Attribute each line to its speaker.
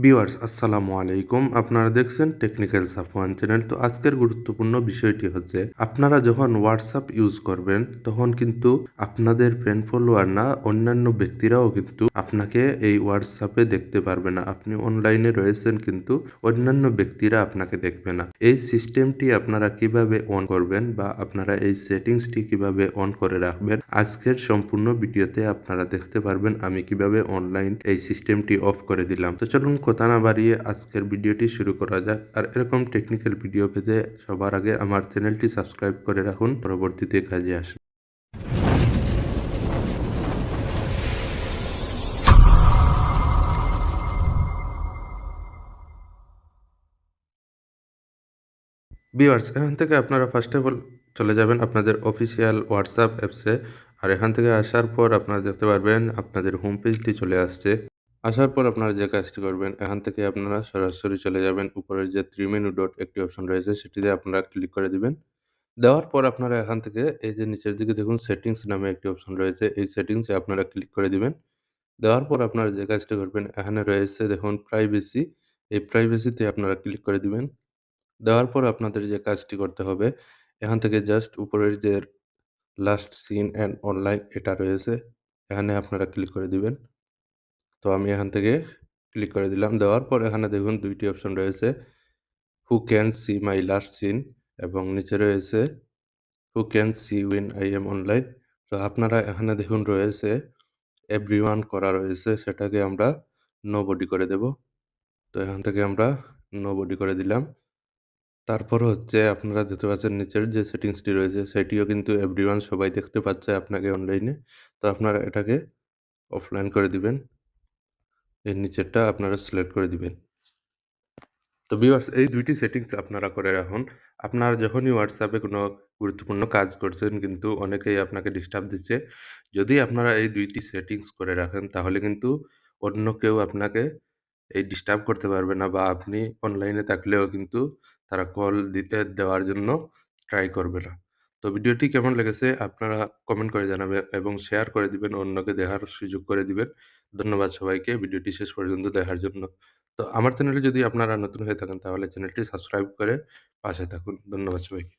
Speaker 1: Viewers আসসালামু আলাইকুম। আপনারা দেখছেন টেকনিক্যাল সাফওয়ান চ্যানেল। তো আজকের গুরুত্বপূর্ণ বিষয়টি হচ্ছে আপনারা যখন হোয়াটসঅ্যাপ ইউজ করবেন তখন কিন্তু আপনাদের ফ্রেন্ড ফলোয়ার না অন্যান্য ব্যক্তিরাও কিন্তু আপনাকে এই হোয়াটসঅ্যাপে দেখতে পারবে না। আপনি অনলাইনে রয়েছেন কিন্তু অন্যান্য ব্যক্তিরা আপনাকে দেখবে না। এই সিস্টেমটি আপনারা কিভাবে অন করবেন বা আপনারা এই সেটিংসটি কিভাবে অন করে রাখবেন আজকের সম্পূর্ণ ভিডিওতে আপনারা দেখতে পারবেন আমি কিভাবে অনলাইন এই সিস্টেমটি অফ করে দিলাম। তো চলুন কথা না বাড়িয়ে আজকের ভিডিওটি শুরু করা যাক। আর এরকম টেকনিক্যাল ভিডিও পেতে সবার আগে আমার চ্যানেলটি সাবস্ক্রাইব করে রাখুন, পরবর্তীতে কাজে আসবে। ভিউয়ার্স এখান থেকে আপনারা ফার্স্ট অফ অল চলে যাবেন আপনাদের অফিসিয়াল হোয়াটসঅ্যাপ অ্যাপসে। আর এখান থেকে আসার পর আপনারা দেখতে পারবেন আপনাদের হোম পেজটি চলে আসছে। আসার পর আপনারা যে কাজটি করবেন এখান থেকে আপনারা সরাসরি চলে যাবেন উপরের যে 3 মেনু ডট একটি অপশন রয়েছে সেটিতে আপনারা ক্লিক করে দিবেন। দেওয়ার পর আপনারা এখান থেকে এই যে নিচের দিকে দেখুন সেটিংস নামে একটি অপশন রয়েছে। এই সেটিংসে আপনারা ক্লিক করে দিবেন। দেওয়ার পর আপনারা যে কাজটি করবেন এখানে রয়েছে দেখুন প্রাইভেসি। এই প্রাইভেসিতে আপনারা ক্লিক করে দিবেন। দেওয়ার পর আপনাদের যে কাজটি করতে হবে এখান থেকে জাস্ট উপরের যে লাস্ট সিন অ্যান্ড অনলাইন এটা রয়েছে এখানে আপনারা ক্লিক করে দিবেন। তো আমি এখান থেকে ক্লিক করে দিলাম। দেওয়ার পর এখানে দেখুন ২ টি অপশন রয়েছে। Who can see my last seen এবং নিচে রয়েছে who can see when I am online। তো আপনারা এখানে দেখুন রয়েছে এভরিওয়ান করা রয়েছে সেটাকে আমরা নোবডি করে দেব। তো এখান থেকে আমরা নোবডি করে দিলাম। তারপর হচ্ছে আপনারা দেখতে পাচ্ছেন নিচের যে সেটিংসটি রয়েছে সেটিও কিন্তু এভরিওয়ান সবাই দেখতে পাচ্ছে আপনাকে অনলাইনে। তো আপনারা এটাকে অফলাইন করে দিবেন। এর নিচেরটা আপনারা সিলেক্ট করে দিবেন। তো ভিউয়ার্স এই ২ টি সেটিংস আপনারা করে রাখুন। আপনারা যখনই WhatsApp এ কোনো গুরুত্বপূর্ণ কাজ করছেন কিন্তু অনেকেই আপনাকে ডিস্টার্ব দিচ্ছে। যদি আপনারা এই ২ টি সেটিংস করে রাখেন তাহলে কিন্তু অন্য কেউ আপনাকে এই ডিস্টার্ব করতে পারবে না বা আপনি অনলাইনে থাকলেও কিন্তু তারা কল দেওয়ার জন্য ট্রাই করবে না। তো ভিডিওটি কেমন লেগেছে আপনারা কমেন্ট করে জানাবেন এবং শেয়ার করে দিবেন, অন্যকে দেখার সুযোগ করে দিবেন। ধন্যবাদ সবাইকে ভিডিওটি শেষ পর্যন্ত দেখার জন্য। তো আমার চ্যানেলে যদি আপনারা নতুন হয়ে থাকেন তাহলে চ্যানেলটি সাবস্ক্রাইব করে পাশে থাকুন। ধন্যবাদ সবাইকে।